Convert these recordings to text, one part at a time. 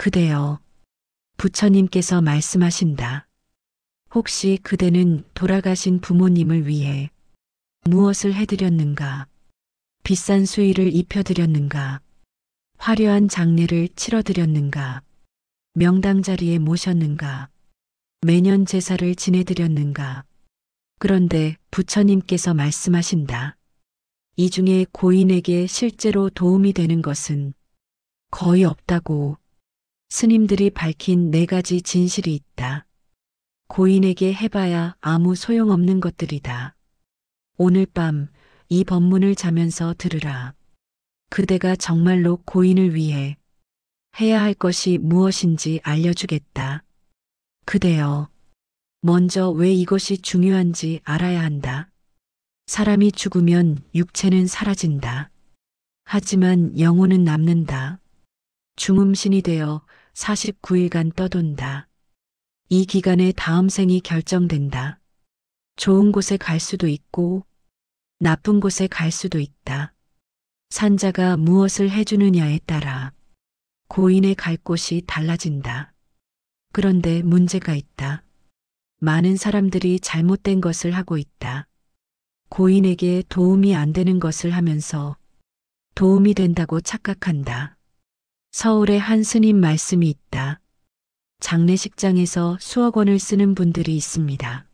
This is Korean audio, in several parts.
그대여, 부처님께서 말씀하신다. 혹시 그대는 돌아가신 부모님을 위해 무엇을 해드렸는가? 비싼 수의를 입혀드렸는가? 화려한 장례를 치러드렸는가? 명당 자리에 모셨는가? 매년 제사를 지내드렸는가? 그런데 부처님께서 말씀하신다. 이 중에 고인에게 실제로 도움이 되는 것은 거의 없다고. 스님들이 밝힌 4가지 진실이 있다. 고인에게 해봐야 아무 소용없는 것들이다. 오늘 밤 이 법문을 자면서 들으라. 그대가 정말로 고인을 위해 해야 할 것이 무엇인지 알려주겠다. 그대여, 먼저 왜 이것이 중요한지 알아야 한다. 사람이 죽으면 육체는 사라진다. 하지만 영혼은 남는다. 중음신이 되어 49일간 떠돈다. 이 기간에 다음 생이 결정된다. 좋은 곳에 갈 수도 있고 나쁜 곳에 갈 수도 있다. 산자가 무엇을 해주느냐에 따라 고인의 갈 곳이 달라진다. 그런데 문제가 있다. 많은 사람들이 잘못된 것을 하고 있다. 고인에게 도움이 안 되는 것을 하면서 도움이 된다고 착각한다. 서울에 한 스님 말씀이 있다. 장례식장에서 수억 원을 쓰는 분들이 있습니다.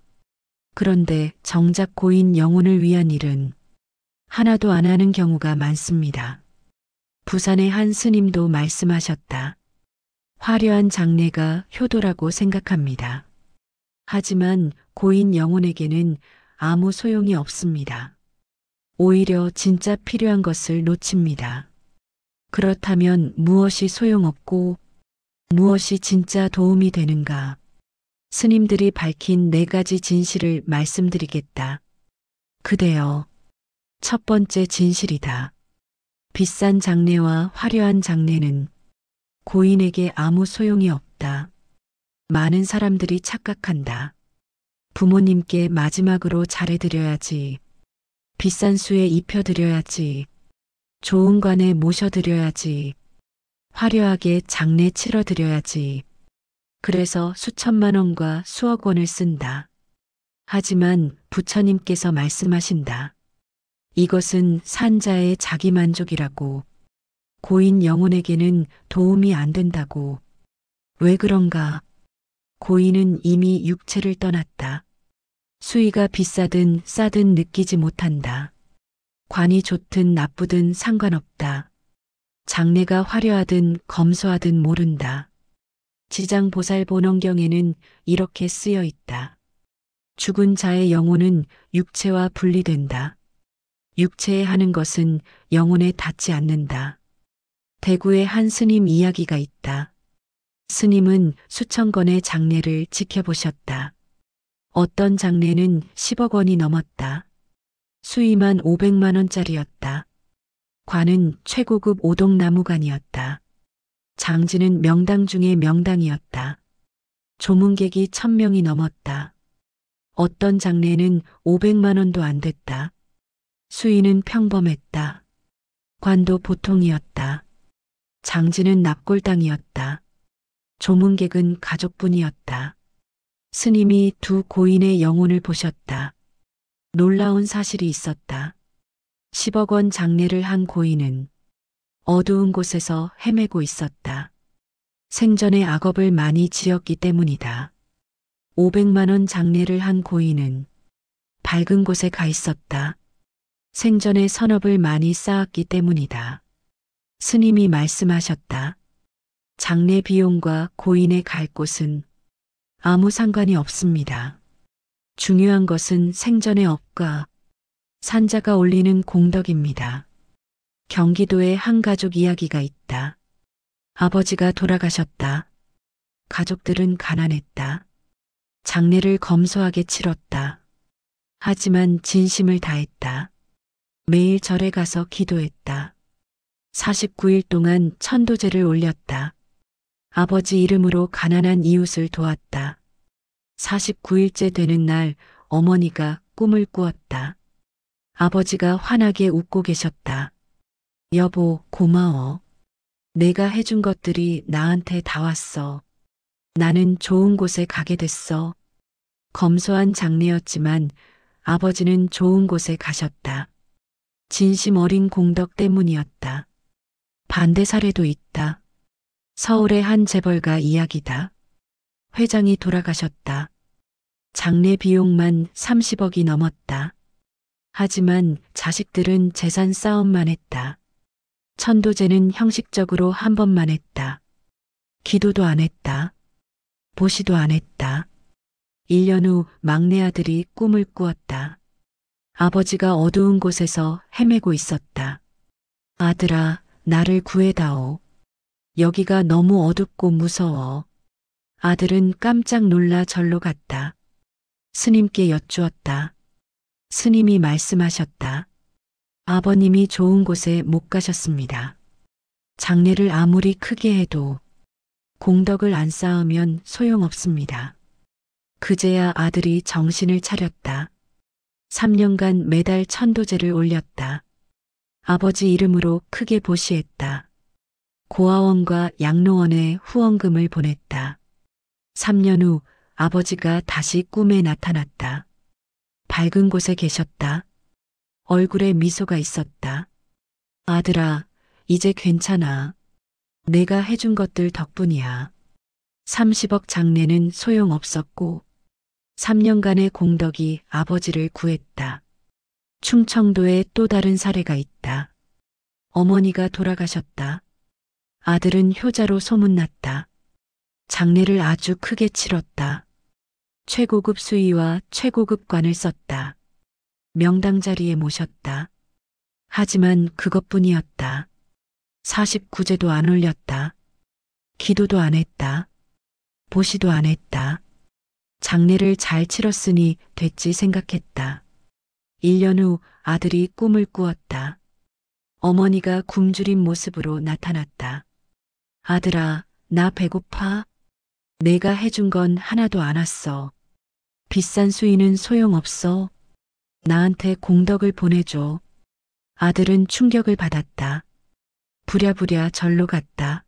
그런데 정작 고인 영혼을 위한 일은 하나도 안 하는 경우가 많습니다. 부산의 한 스님도 말씀하셨다. 화려한 장례가 효도라고 생각합니다. 하지만 고인 영혼에게는 아무 소용이 없습니다. 오히려 진짜 필요한 것을 놓칩니다. 그렇다면 무엇이 소용없고 무엇이 진짜 도움이 되는가? 스님들이 밝힌 4가지 진실을 말씀드리겠다. 그대여, 첫 번째 진실이다. 비싼 장례와 화려한 장례는 고인에게 아무 소용이 없다. 많은 사람들이 착각한다. 부모님께 마지막으로 잘해드려야지. 비싼 수에 입혀드려야지. 좋은 관에 모셔드려야지. 화려하게 장례 치러드려야지. 그래서 수천만 원과 수억 원을 쓴다. 하지만 부처님께서 말씀하신다. 이것은 산자의 자기만족이라고. 고인 영혼에게는 도움이 안 된다고. 왜 그런가? 고인은 이미 육체를 떠났다. 수의가 비싸든 싸든 느끼지 못한다. 관이 좋든 나쁘든 상관없다. 장례가 화려하든 검소하든 모른다. 지장보살본원경에는 이렇게 쓰여 있다. 죽은 자의 영혼은 육체와 분리된다. 육체에 하는 것은 영혼에 닿지 않는다. 대구에 한 스님 이야기가 있다. 스님은 수천 건의 장례를 지켜보셨다. 어떤 장례는 10억 원이 넘었다. 수의만 500만 원짜리였다. 관은 최고급 오동나무관이었다. 장지는 명당 중에 명당이었다. 조문객이 1000명이 넘었다. 어떤 장례는 500만 원도 안 됐다. 수의는 평범했다. 관도 보통이었다. 장지는 납골당이었다. 조문객은 가족뿐이었다. 스님이 2 고인의 영혼을 보셨다. 놀라운 사실이 있었다. 10억 원 장례를 한 고인은 어두운 곳에서 헤매고 있었다. 생전에 악업을 많이 지었기 때문이다. 500만 원 장례를 한 고인은 밝은 곳에 가 있었다. 생전에 선업을 많이 쌓았기 때문이다. 스님이 말씀하셨다. 장례 비용과 고인의 갈 곳은 아무 상관이 없습니다. 중요한 것은 생전의 업과 산자가 올리는 공덕입니다. 경기도에 한 가족 이야기가 있다. 아버지가 돌아가셨다. 가족들은 가난했다. 장례를 검소하게 치렀다. 하지만 진심을 다했다. 매일 절에 가서 기도했다. 49일 동안 천도제를 올렸다. 아버지 이름으로 가난한 이웃을 도왔다. 49일째 되는 날 어머니가 꿈을 꾸었다. 아버지가 환하게 웃고 계셨다. 여보, 고마워. 내가 해준 것들이 나한테 다 왔어. 나는 좋은 곳에 가게 됐어. 검소한 장례였지만 아버지는 좋은 곳에 가셨다. 진심 어린 공덕 때문이었다. 반대 사례도 있다. 서울의 한 재벌가 이야기다. 회장이 돌아가셨다. 장례 비용만 30억이 넘었다. 하지만 자식들은 재산 싸움만 했다. 천도제는 형식적으로 한 번만 했다. 기도도 안 했다. 보시도 안 했다. 1년 후 막내 아들이 꿈을 꾸었다. 아버지가 어두운 곳에서 헤매고 있었다. 아들아, 나를 구해다오. 여기가 너무 어둡고 무서워. 아들은 깜짝 놀라 절로 갔다. 스님께 여쭈었다. 스님이 말씀하셨다. 아버님이 좋은 곳에 못 가셨습니다. 장례를 아무리 크게 해도 공덕을 안 쌓으면 소용없습니다. 그제야 아들이 정신을 차렸다. 3년간 매달 천도제를 올렸다. 아버지 이름으로 크게 보시했다. 고아원과 양로원에 후원금을 보냈다. 3년 후 아버지가 다시 꿈에 나타났다. 밝은 곳에 계셨다. 얼굴에 미소가 있었다. 아들아, 이제 괜찮아. 내가 해준 것들 덕분이야. 30억 장례는 소용없었고 3년간의 공덕이 아버지를 구했다. 충청도에 또 다른 사례가 있다. 어머니가 돌아가셨다. 아들은 효자로 소문났다. 장례를 아주 크게 치렀다. 최고급 수의와 최고급 관을 썼다. 명당 자리에 모셨다. 하지만 그것뿐이었다. 49제도 안 올렸다. 기도도 안 했다. 보시도 안 했다. 장례를 잘 치렀으니 됐지 생각했다. 1년 후 아들이 꿈을 꾸었다. 어머니가 굶주린 모습으로 나타났다. 아들아, 나 배고파? 내가 해준 건 하나도 안 왔어. 비싼 수의는 소용없어. 나한테 공덕을 보내줘. 아들은 충격을 받았다. 부랴부랴 절로 갔다.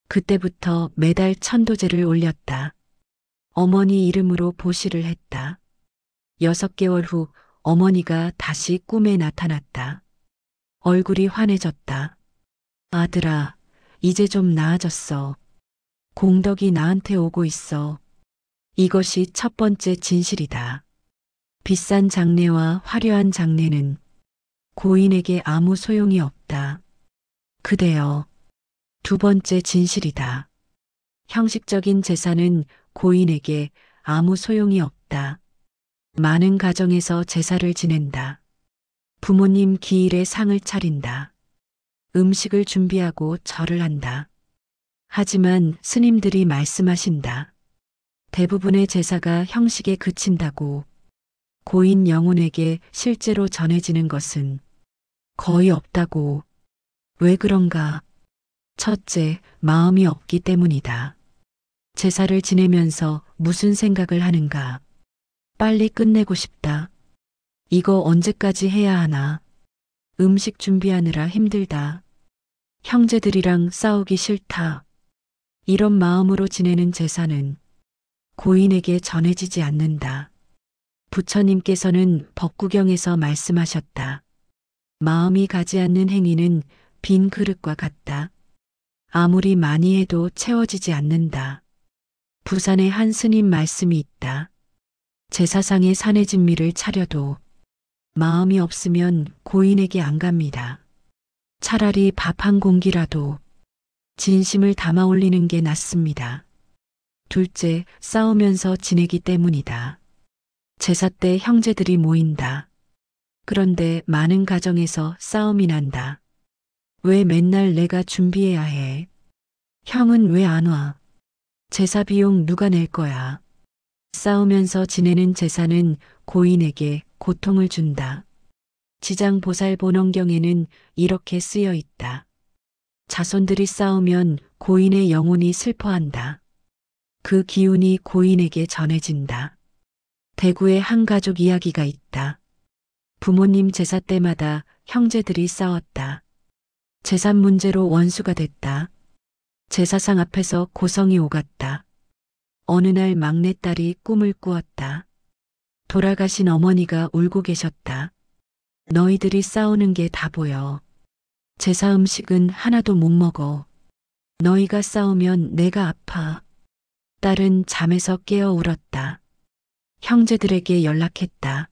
그때부터 매달 천도제를 올렸다. 어머니 이름으로 보시를 했다. 6개월 후 어머니가 다시 꿈에 나타났다. 얼굴이 환해졌다. 아들아, 이제 좀 나아졌어. 공덕이 나한테 오고 있어. 이것이 첫 번째 진실이다. 비싼 장례와 화려한 장례는 고인에게 아무 소용이 없다. 그대여, 두 번째 진실이다. 형식적인 제사는 고인에게 아무 소용이 없다. 많은 가정에서 제사를 지낸다. 부모님 기일에 상을 차린다. 음식을 준비하고 절을 한다. 하지만 스님들이 말씀하신다. 대부분의 제사가 형식에 그친다고 고인 영혼에게 실제로 전해지는 것은 거의 없다고. 왜 그런가? 첫째, 마음이 없기 때문이다. 제사를 지내면서 무슨 생각을 하는가? 빨리 끝내고 싶다. 이거 언제까지 해야 하나? 음식 준비하느라 힘들다. 형제들이랑 싸우기 싫다. 이런 마음으로 지내는 제사는 고인에게 전해지지 않는다. 부처님께서는 법구경에서 말씀하셨다. 마음이 가지 않는 행위는 빈 그릇과 같다. 아무리 많이 해도 채워지지 않는다. 부산에 한 스님 말씀이 있다. 제사상에 산의 진미를 차려도 마음이 없으면 고인에게 안 갑니다. 차라리 밥 한 공기라도 진심을 담아 올리는 게 낫습니다. 둘째, 싸우면서 지내기 때문이다. 제사 때 형제들이 모인다. 그런데 많은 가정에서 싸움이 난다. 왜 맨날 내가 준비해야 해? 형은 왜 안 와? 제사 비용 누가 낼 거야? 싸우면서 지내는 제사는 고인에게 고통을 준다. 지장보살본원경에는 이렇게 쓰여 있다. 자손들이 싸우면 고인의 영혼이 슬퍼한다. 그 기운이 고인에게 전해진다. 대구에 한 가족 이야기가 있다. 부모님 제사 때마다 형제들이 싸웠다. 재산 문제로 원수가 됐다. 제사상 앞에서 고성이 오갔다. 어느 날 막내딸이 꿈을 꾸었다. 돌아가신 어머니가 울고 계셨다. 너희들이 싸우는 게 다 보여. 제사 음식은 하나도 못 먹어. 너희가 싸우면 내가 아파. 딸은 잠에서 깨어 울었다. 형제들에게 연락했다.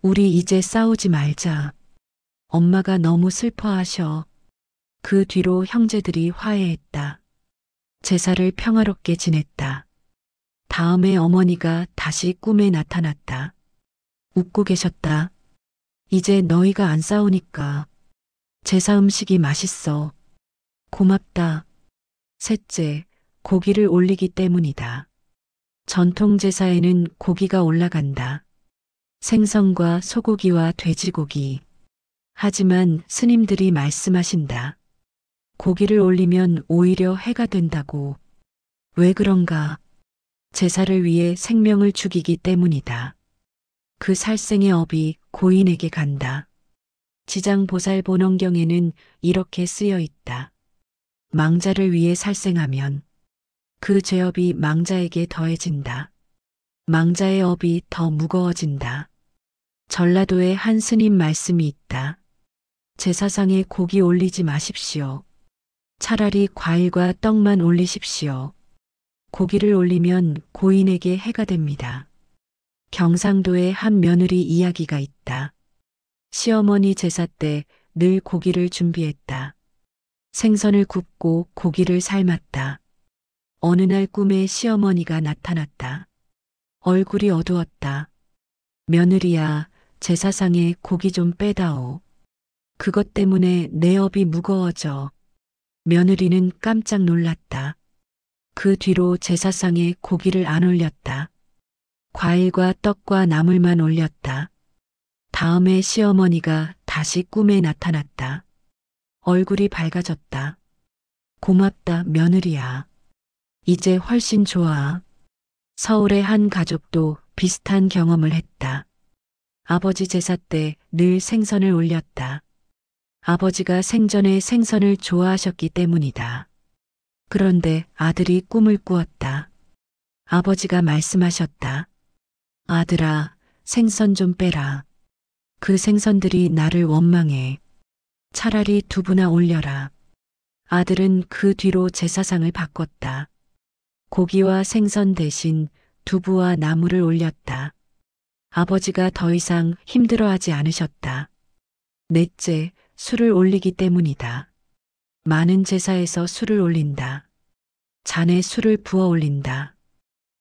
우리 이제 싸우지 말자. 엄마가 너무 슬퍼하셔. 그 뒤로 형제들이 화해했다. 제사를 평화롭게 지냈다. 다음에 어머니가 다시 꿈에 나타났다. 웃고 계셨다. 이제 너희가 안 싸우니까 제사 음식이 맛있어. 고맙다. 셋째, 고기를 올리기 때문이다. 전통 제사에는 고기가 올라간다. 생선과 소고기와 돼지고기. 하지만 스님들이 말씀하신다. 고기를 올리면 오히려 해가 된다고. 왜 그런가? 제사를 위해 생명을 죽이기 때문이다. 그 살생의 업이 고인에게 간다. 지장보살본원경에는 이렇게 쓰여 있다. 망자를 위해 살생하면 그 죄업이 망자에게 더해진다. 망자의 업이 더 무거워진다. 전라도에 한 스님 말씀이 있다. 제사상에 고기 올리지 마십시오. 차라리 과일과 떡만 올리십시오. 고기를 올리면 고인에게 해가 됩니다. 경상도에 한 며느리 이야기가 있다. 시어머니 제사 때 늘 고기를 준비했다. 생선을 굽고 고기를 삶았다. 어느 날 꿈에 시어머니가 나타났다. 얼굴이 어두웠다. 며느리야, 제사상에 고기 좀 빼다오. 그것 때문에 내 업이 무거워져. 며느리는 깜짝 놀랐다. 그 뒤로 제사상에 고기를 안 올렸다. 과일과 떡과 나물만 올렸다. 다음에 시어머니가 다시 꿈에 나타났다. 얼굴이 밝아졌다. 고맙다, 며느리야. 이제 훨씬 좋아. 서울의 한 가족도 비슷한 경험을 했다. 아버지 제사 때 늘 생선을 올렸다. 아버지가 생전에 생선을 좋아하셨기 때문이다. 그런데 아들이 꿈을 꾸었다. 아버지가 말씀하셨다. 아들아, 생선 좀 빼라. 그 생선들이 나를 원망해. 차라리 두부나 올려라. 아들은 그 뒤로 제사상을 바꿨다. 고기와 생선 대신 두부와 나물을 올렸다. 아버지가 더 이상 힘들어하지 않으셨다. 넷째, 술을 올리기 때문이다. 많은 제사에서 술을 올린다. 잔에 술을 부어 올린다.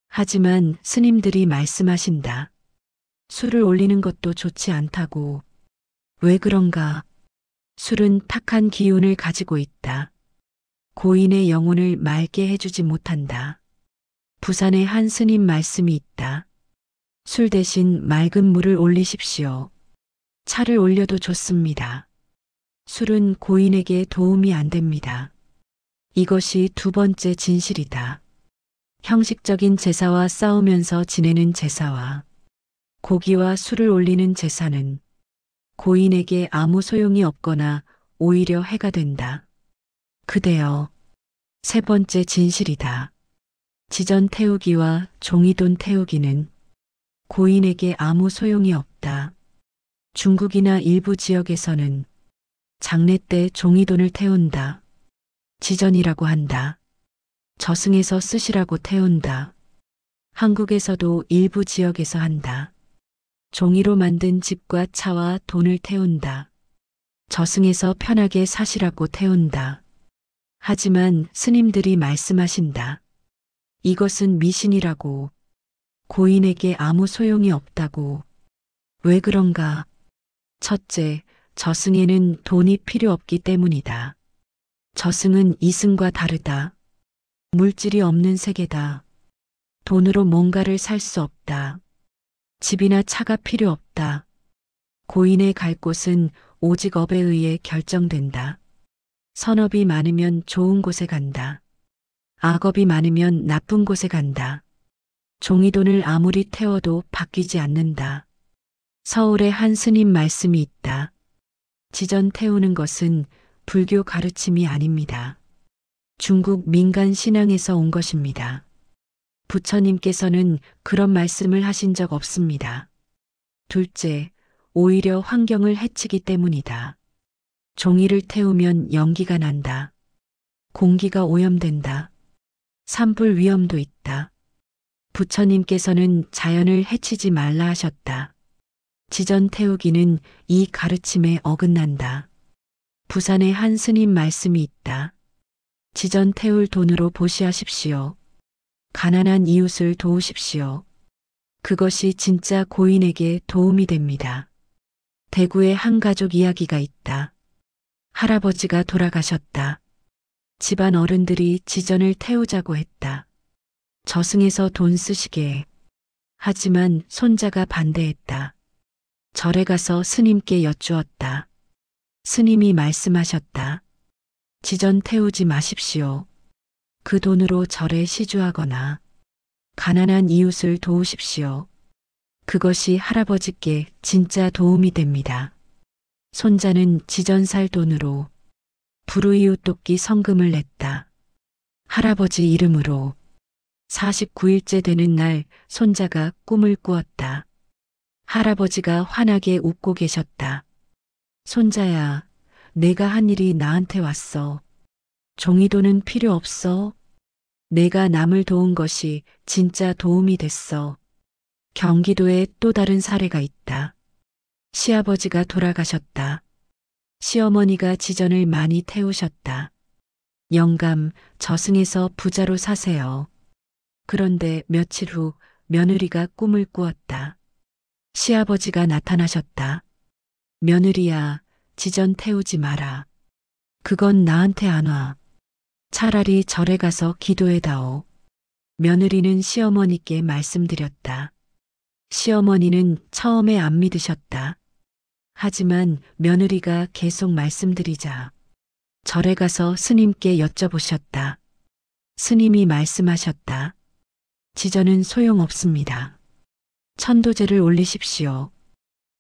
하지만 스님들이 말씀하신다. 술을 올리는 것도 좋지 않다고. 왜 그런가? 술은 탁한 기운을 가지고 있다. 고인의 영혼을 맑게 해주지 못한다. 부산에 한 스님 말씀이 있다. 술 대신 맑은 물을 올리십시오. 차를 올려도 좋습니다. 술은 고인에게 도움이 안 됩니다. 이것이 두 번째 진실이다. 형식적인 제사와 싸우면서 지내는 제사와 고기와 술을 올리는 제사는 고인에게 아무 소용이 없거나 오히려 해가 된다. 그대여, 세 번째 진실이다. 지전 태우기와 종이돈 태우기는 고인에게 아무 소용이 없다. 중국이나 일부 지역에서는 장례 때 종이돈을 태운다. 지전이라고 한다. 저승에서 쓰시라고 태운다. 한국에서도 일부 지역에서 한다. 종이로 만든 집과 차와 돈을 태운다. 저승에서 편하게 사시라고 태운다. 하지만 스님들이 말씀하신다. 이것은 미신이라고. 고인에게 아무 소용이 없다고. 왜 그런가? 첫째, 저승에는 돈이 필요 없기 때문이다. 저승은 이승과 다르다. 물질이 없는 세계다. 돈으로 뭔가를 살 수 없다. 집이나 차가 필요 없다. 고인의 갈 곳은 오직 업에 의해 결정된다. 선업이 많으면 좋은 곳에 간다. 악업이 많으면 나쁜 곳에 간다. 종이돈을 아무리 태워도 바뀌지 않는다. 서울에 한 스님 말씀이 있다. 지전 태우는 것은 불교 가르침이 아닙니다. 중국 민간 신앙에서 온 것입니다. 부처님께서는 그런 말씀을 하신 적 없습니다. 둘째, 오히려 환경을 해치기 때문이다. 종이를 태우면 연기가 난다. 공기가 오염된다. 산불 위험도 있다. 부처님께서는 자연을 해치지 말라 하셨다. 지전 태우기는 이 가르침에 어긋난다. 부산에 한 스님 말씀이 있다. 지전 태울 돈으로 보시하십시오. 가난한 이웃을 도우십시오. 그것이 진짜 고인에게 도움이 됩니다. 대구에 한 가족 이야기가 있다. 할아버지가 돌아가셨다. 집안 어른들이 지전을 태우자고 했다. 저승에서 돈 쓰시게. 하지만 손자가 반대했다. 절에 가서 스님께 여쭈었다. 스님이 말씀하셨다. 지전 태우지 마십시오. 그 돈으로 절에 시주하거나 가난한 이웃을 도우십시오. 그것이 할아버지께 진짜 도움이 됩니다. 손자는 지전 살 돈으로 불우이웃 돕기 성금을 냈다. 할아버지 이름으로 49일째 되는 날 손자가 꿈을 꾸었다. 할아버지가 환하게 웃고 계셨다. 손자야, 내가 한 일이 나한테 왔어. 종이돈은 필요 없어. 내가 남을 도운 것이 진짜 도움이 됐어. 경기도에 또 다른 사례가 있다. 시아버지가 돌아가셨다. 시어머니가 지전을 많이 태우셨다. 영감, 저승에서 부자로 사세요. 그런데 며칠 후 며느리가 꿈을 꾸었다. 시아버지가 나타나셨다. 며느리야, 지전 태우지 마라. 그건 나한테 안 와. 차라리 절에 가서 기도해다오. 며느리는 시어머니께 말씀드렸다. 시어머니는 처음에 안 믿으셨다. 하지만 며느리가 계속 말씀드리자 절에 가서 스님께 여쭤보셨다. 스님이 말씀하셨다. 지전은 소용없습니다. 천도제를 올리십시오.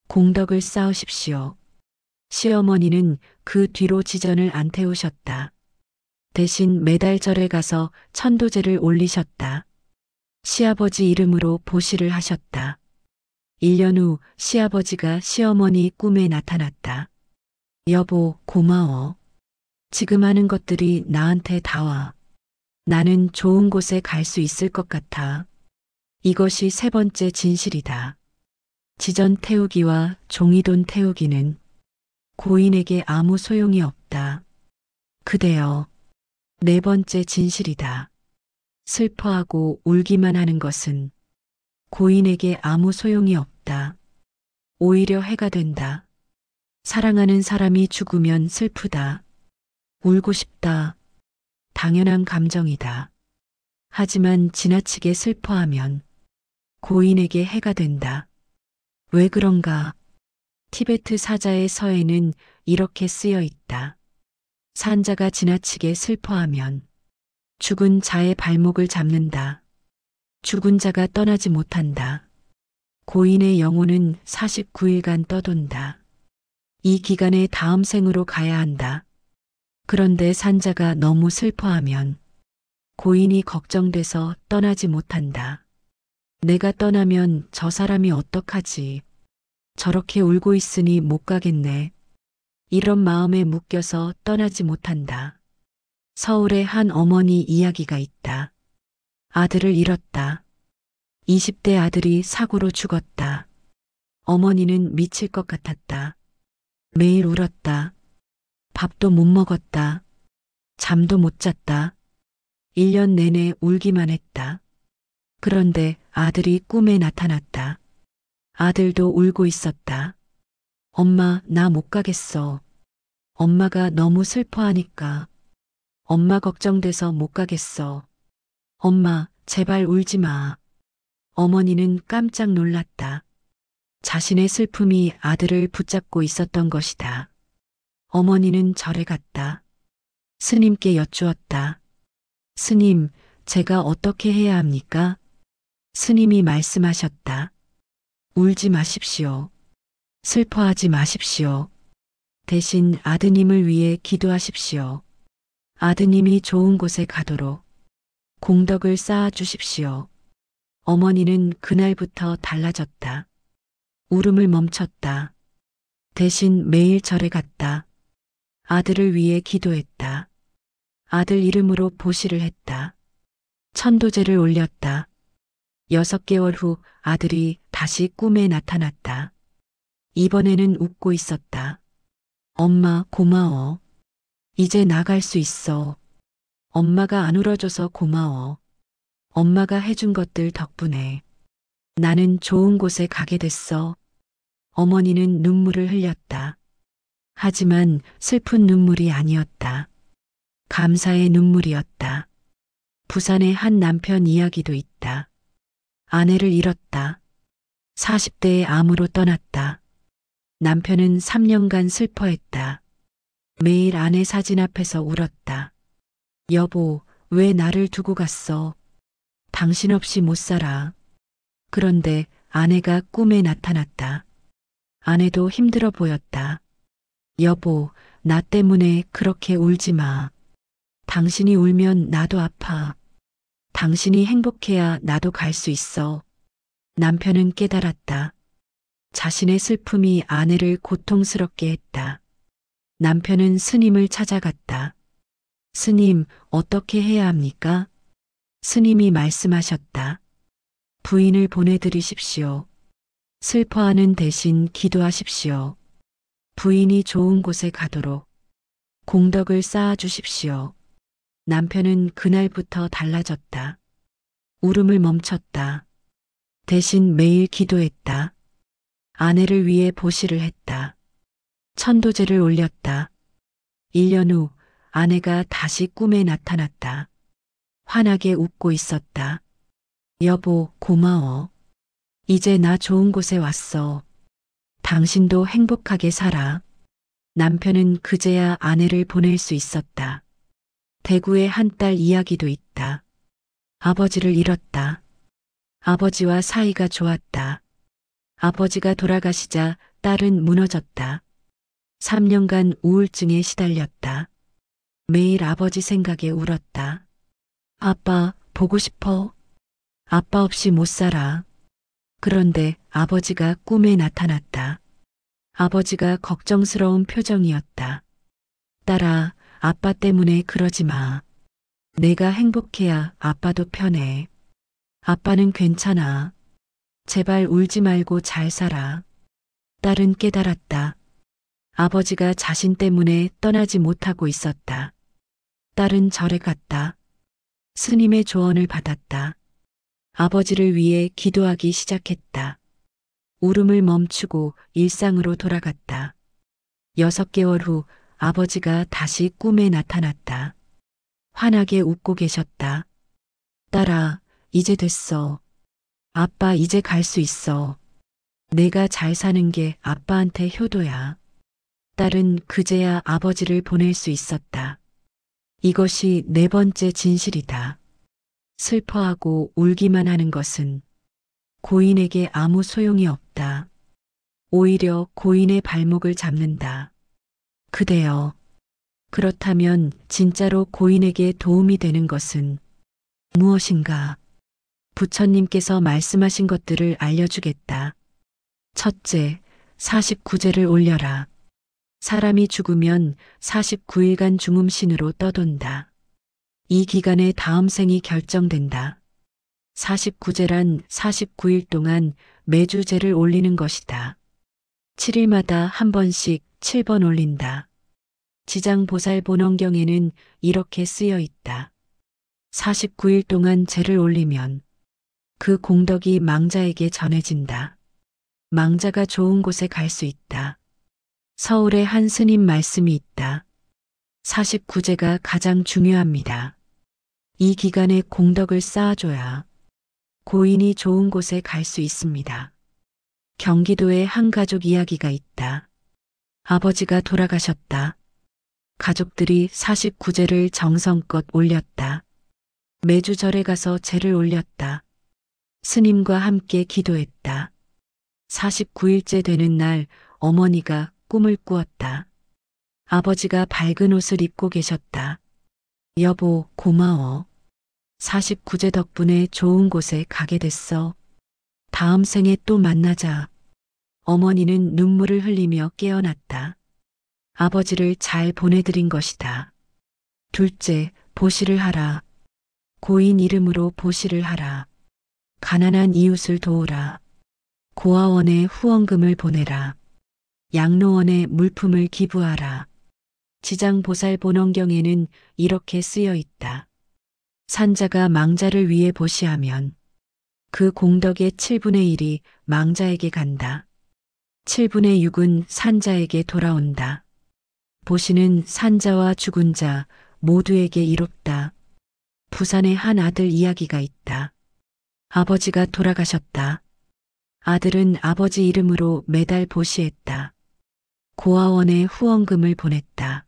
공덕을 쌓으십시오. 시어머니는 그 뒤로 지전을 안 태우셨다. 대신 매달 절에 가서 천도제를 올리셨다. 시아버지 이름으로 보시를 하셨다. 1년 후 시아버지가 시어머니 꿈에 나타났다. 여보, 고마워. 지금 하는 것들이 나한테 다 와. 나는 좋은 곳에 갈 수 있을 것 같아. 이것이 세 번째 진실이다. 지전 태우기와 종이돈 태우기는 고인에게 아무 소용이 없다. 그대여, 네 번째 진실이다. 슬퍼하고 울기만 하는 것은 고인에게 아무 소용이 없다. 오히려 해가 된다. 사랑하는 사람이 죽으면 슬프다. 울고 싶다. 당연한 감정이다. 하지만 지나치게 슬퍼하면 고인에게 해가 된다. 왜 그런가? 티베트 사자의 서에는 이렇게 쓰여 있다. 산자가 지나치게 슬퍼하면 죽은 자의 발목을 잡는다. 죽은 자가 떠나지 못한다. 고인의 영혼은 49일간 떠돈다. 이 기간에 다음 생으로 가야 한다. 그런데 산자가 너무 슬퍼하면 고인이 걱정돼서 떠나지 못한다. 내가 떠나면 저 사람이 어떡하지? 저렇게 울고 있으니 못 가겠네. 이런 마음에 묶여서 떠나지 못한다. 서울의 한 어머니 이야기가 있다. 아들을 잃었다. 20대 아들이 사고로 죽었다. 어머니는 미칠 것 같았다. 매일 울었다. 밥도 못 먹었다. 잠도 못 잤다. 1년 내내 울기만 했다. 그런데 아들이 꿈에 나타났다. 아들도 울고 있었다. 엄마, 나 못 가겠어. 엄마가 너무 슬퍼하니까. 엄마 걱정돼서 못 가겠어. 엄마, 제발 울지 마. 어머니는 깜짝 놀랐다. 자신의 슬픔이 아들을 붙잡고 있었던 것이다. 어머니는 절에 갔다. 스님께 여쭈었다. 스님, 제가 어떻게 해야 합니까? 스님이 말씀하셨다. 울지 마십시오. 슬퍼하지 마십시오. 대신 아드님을 위해 기도하십시오. 아드님이 좋은 곳에 가도록 공덕을 쌓아 주십시오. 어머니는 그날부터 달라졌다. 울음을 멈췄다. 대신 매일 절에 갔다. 아들을 위해 기도했다. 아들 이름으로 보시를 했다. 천도제를 올렸다. 6개월 후 아들이 다시 꿈에 나타났다. 이번에는 웃고 있었다. 엄마 고마워. 이제 나갈 수 있어. 엄마가 안 울어줘서 고마워. 엄마가 해준 것들 덕분에 나는 좋은 곳에 가게 됐어. 어머니는 눈물을 흘렸다. 하지만 슬픈 눈물이 아니었다. 감사의 눈물이었다. 부산의 한 남편 이야기도 있다. 아내를 잃었다. 40대에 암으로 떠났다. 남편은 3년간 슬퍼했다. 매일 아내 사진 앞에서 울었다. 여보, 왜 나를 두고 갔어? 당신 없이 못 살아. 그런데 아내가 꿈에 나타났다. 아내도 힘들어 보였다. 여보, 나 때문에 그렇게 울지 마. 당신이 울면 나도 아파. 당신이 행복해야 나도 갈 수 있어. 남편은 깨달았다. 자신의 슬픔이 아내를 고통스럽게 했다. 남편은 스님을 찾아갔다. 스님, 어떻게 해야 합니까? 스님이 말씀하셨다. 부인을 보내드리십시오. 슬퍼하는 대신 기도하십시오. 부인이 좋은 곳에 가도록 공덕을 쌓아 주십시오. 남편은 그날부터 달라졌다. 울음을 멈췄다. 대신 매일 기도했다. 아내를 위해 보시를 했다. 천도제를 올렸다. 1년 후 아내가 다시 꿈에 나타났다. 환하게 웃고 있었다. 여보, 고마워. 이제 나 좋은 곳에 왔어. 당신도 행복하게 살아. 남편은 그제야 아내를 보낼 수 있었다. 대구의 한 딸 이야기도 있다. 아버지를 잃었다. 아버지와 사이가 좋았다. 아버지가 돌아가시자 딸은 무너졌다. 3년간 우울증에 시달렸다. 매일 아버지 생각에 울었다. 아빠, 보고 싶어. 아빠 없이 못 살아. 그런데 아버지가 꿈에 나타났다. 아버지가 걱정스러운 표정이었다. 딸아, 아빠 때문에 그러지 마. 내가 행복해야 아빠도 편해. 아빠는 괜찮아. 제발 울지 말고 잘 살아. 딸은 깨달았다. 아버지가 자신 때문에 떠나지 못하고 있었다. 딸은 절에 갔다. 스님의 조언을 받았다. 아버지를 위해 기도하기 시작했다. 울음을 멈추고 일상으로 돌아갔다. 6개월 후 아버지가 다시 꿈에 나타났다. 환하게 웃고 계셨다. 딸아, 이제 됐어. 아빠 이제 갈 수 있어. 내가 잘 사는 게 아빠한테 효도야. 딸은 그제야 아버지를 보낼 수 있었다. 이것이 4번째 진실이다. 슬퍼하고 울기만 하는 것은 고인에게 아무 소용이 없다. 오히려 고인의 발목을 잡는다. 그대여, 그렇다면 진짜로 고인에게 도움이 되는 것은 무엇인가? 부처님께서 말씀하신 것들을 알려주겠다. 첫째, 49제를 올려라. 사람이 죽으면 49일간 중음신으로 떠돈다. 이 기간에 다음 생이 결정된다. 49제란 49일 동안 매주 제를 올리는 것이다. 7일마다 한 번씩 7번 올린다. 지장보살본원경에는 이렇게 쓰여 있다. 49일 동안 제를 올리면 그 공덕이 망자에게 전해진다. 망자가 좋은 곳에 갈 수 있다. 서울에 한 스님 말씀이 있다. 49제가 가장 중요합니다. 이 기간에 공덕을 쌓아줘야 고인이 좋은 곳에 갈 수 있습니다. 경기도에 한 가족 이야기가 있다. 아버지가 돌아가셨다. 가족들이 49제를 정성껏 올렸다. 매주 절에 가서 제를 올렸다. 스님과 함께 기도했다. 49일째 되는 날 어머니가 꿈을 꾸었다. 아버지가 밝은 옷을 입고 계셨다. 여보, 고마워. 49제 덕분에 좋은 곳에 가게 됐어. 다음 생에 또 만나자. 어머니는 눈물을 흘리며 깨어났다. 아버지를 잘 보내드린 것이다. 둘째, 보시를 하라. 고인 이름으로 보시를 하라. 가난한 이웃을 도우라. 고아원에 후원금을 보내라. 양로원에 물품을 기부하라. 지장보살 본원경에는 이렇게 쓰여 있다. 산자가 망자를 위해 보시하면 그 공덕의 7분의 1이 망자에게 간다. 7분의 6은 산자에게 돌아온다. 보시는 산자와 죽은 자 모두에게 이롭다. 부산의 한 아들 이야기가 있다. 아버지가 돌아가셨다. 아들은 아버지 이름으로 매달 보시했다. 고아원에 후원금을 보냈다.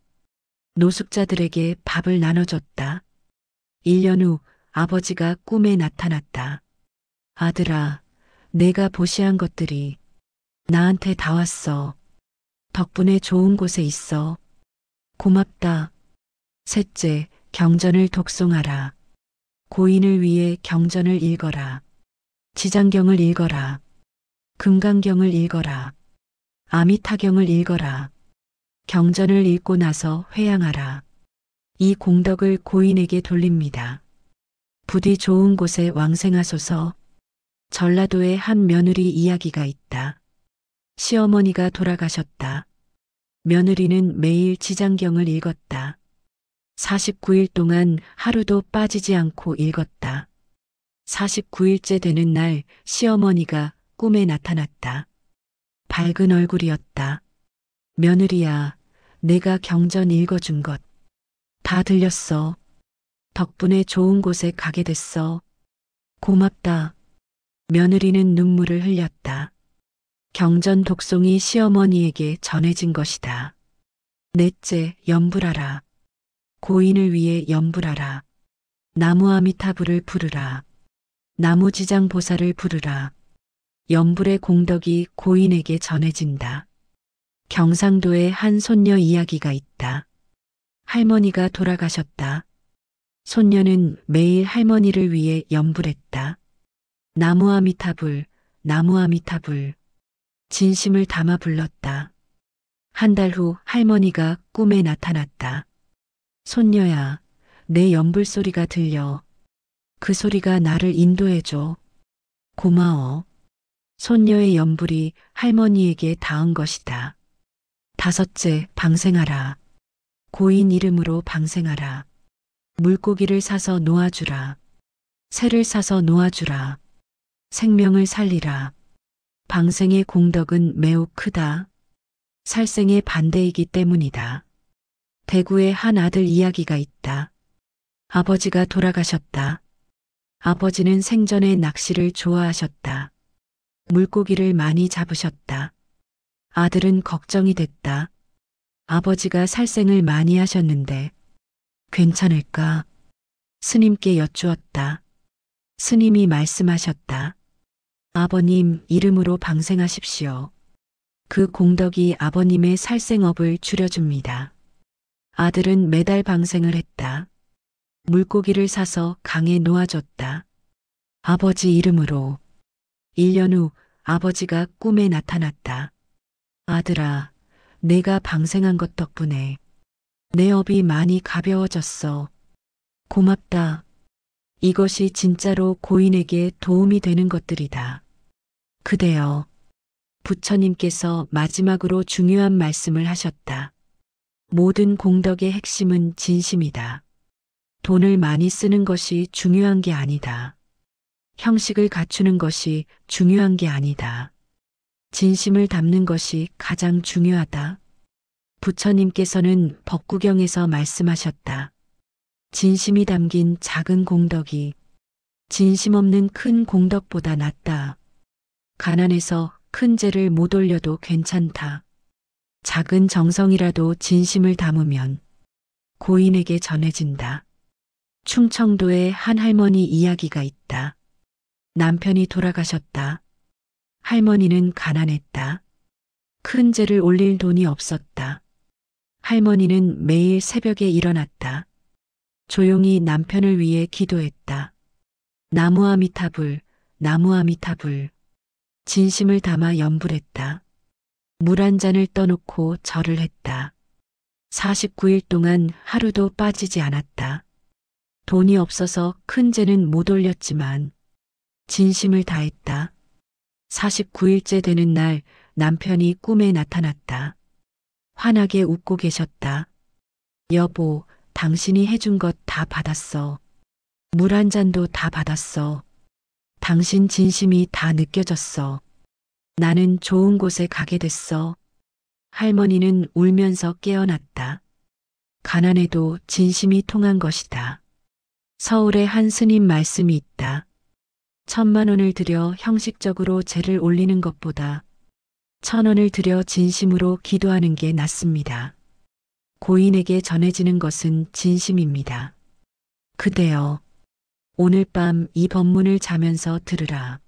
노숙자들에게 밥을 나눠줬다. 1년 후 아버지가 꿈에 나타났다. 아들아, 내가 보시한 것들이 나한테 다 왔어. 덕분에 좋은 곳에 있어. 고맙다. 셋째, 경전을 독송하라. 고인을 위해 경전을 읽어라. 지장경을 읽어라. 금강경을 읽어라. 아미타경을 읽어라. 경전을 읽고 나서 회양하라. 이 공덕을 고인에게 돌립니다. 부디 좋은 곳에 왕생하소서. 전라도의 한 며느리 이야기가 있다. 시어머니가 돌아가셨다. 며느리는 매일 지장경을 읽었다. 49일 동안 하루도 빠지지 않고 읽었다. 49일째 되는 날 시어머니가 꿈에 나타났다. 밝은 얼굴이었다. 며느리야, 내가 경전 읽어준 것 다 들렸어. 덕분에 좋은 곳에 가게 됐어. 고맙다. 며느리는 눈물을 흘렸다. 경전 독송이 시어머니에게 전해진 것이다. 넷째, 염불하라. 고인을 위해 염불하라. 나무 아미타불을 부르라. 나무 지장 보살을 부르라. 염불의 공덕이 고인에게 전해진다. 경상도의 한 손녀 이야기가 있다. 할머니가 돌아가셨다. 손녀는 매일 할머니를 위해 염불했다. 나무 아미타불, 나무 아미타불. 진심을 담아 불렀다. 한 달 후 할머니가 꿈에 나타났다. 손녀야, 내 염불 소리가 들려. 그 소리가 나를 인도해줘. 고마워. 손녀의 염불이 할머니에게 닿은 것이다. 다섯째, 방생하라. 고인 이름으로 방생하라. 물고기를 사서 놓아주라. 새를 사서 놓아주라. 생명을 살리라. 방생의 공덕은 매우 크다. 살생의 반대이기 때문이다. 대구의 한 아들 이야기가 있다. 아버지가 돌아가셨다. 아버지는 생전에 낚시를 좋아하셨다. 물고기를 많이 잡으셨다. 아들은 걱정이 됐다. 아버지가 살생을 많이 하셨는데 괜찮을까? 스님께 여쭈었다. 스님이 말씀하셨다. 아버님 이름으로 방생하십시오. 그 공덕이 아버님의 살생업을 줄여줍니다. 아들은 매달 방생을 했다. 물고기를 사서 강에 놓아줬다. 아버지 이름으로. 1년 후 아버지가 꿈에 나타났다. 아들아, 내가 방생한 것 덕분에 내 업이 많이 가벼워졌어. 고맙다. 이것이 진짜로 고인에게 도움이 되는 것들이다. 그대여, 부처님께서 마지막으로 중요한 말씀을 하셨다. 모든 공덕의 핵심은 진심이다. 돈을 많이 쓰는 것이 중요한 게 아니다. 형식을 갖추는 것이 중요한 게 아니다. 진심을 담는 것이 가장 중요하다. 부처님께서는 법구경에서 말씀하셨다. 진심이 담긴 작은 공덕이 진심 없는 큰 공덕보다 낫다. 가난해서 큰 죄를 못 올려도 괜찮다. 작은 정성이라도 진심을 담으면 고인에게 전해진다. 충청도의 한 할머니 이야기가 있다. 남편이 돌아가셨다. 할머니는 가난했다. 큰 죄를 올릴 돈이 없었다. 할머니는 매일 새벽에 일어났다. 조용히 남편을 위해 기도했다. 나무 아미타불, 나무 아미타불. 진심을 담아 염불했다. 물 한 잔을 떠놓고 절을 했다. 49일 동안 하루도 빠지지 않았다. 돈이 없어서 큰 죄는 못 올렸지만 진심을 다했다. 49일째 되는 날 남편이 꿈에 나타났다. 환하게 웃고 계셨다. 여보, 당신이 해준 것 다 받았어. 물 한 잔도 다 받았어. 당신 진심이 다 느껴졌어. 나는 좋은 곳에 가게 됐어. 할머니는 울면서 깨어났다. 가난해도 진심이 통한 것이다. 서울에 한 스님 말씀이 있다. 1,000,000원을 들여 형식적으로 제를 올리는 것보다 1,000원을 들여 진심으로 기도하는 게 낫습니다. 고인에게 전해지는 것은 진심입니다. 그대여, 오늘 밤 이 법문을 자면서 들으라.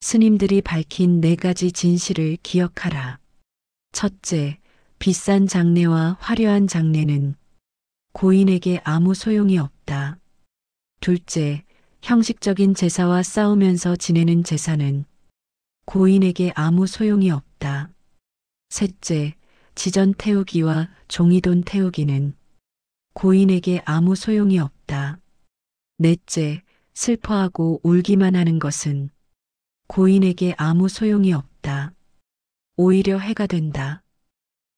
스님들이 밝힌 4가지 진실을 기억하라. 첫째, 비싼 장례와 화려한 장례는 고인에게 아무 소용이 없다. 둘째, 형식적인 제사와 싸우면서 지내는 제사는 고인에게 아무 소용이 없다. 셋째, 지전 태우기와 종이돈 태우기는 고인에게 아무 소용이 없다. 넷째, 슬퍼하고 울기만 하는 것은 고인에게 아무 소용이 없다. 오히려 해가 된다.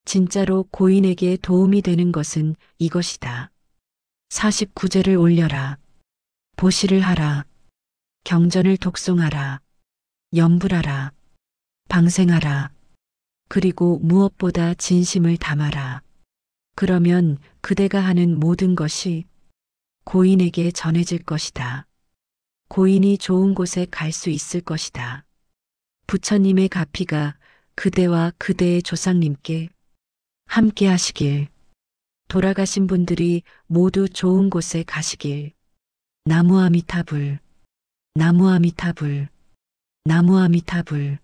진짜로 고인에게 도움이 되는 것은 이것이다. 49제를 올려라. 보시를 하라. 경전을 독송하라. 염불하라. 방생하라. 그리고 무엇보다 진심을 담아라. 그러면 그대가 하는 모든 것이 고인에게 전해질 것이다. 고인이 좋은 곳에 갈 수 있을 것이다. 부처님의 가피가 그대와 그대의 조상님께 함께 하시길. 돌아가신 분들이 모두 좋은 곳에 가시길. 나무 아미타불, 나무 아미타불, 나무 아미타불.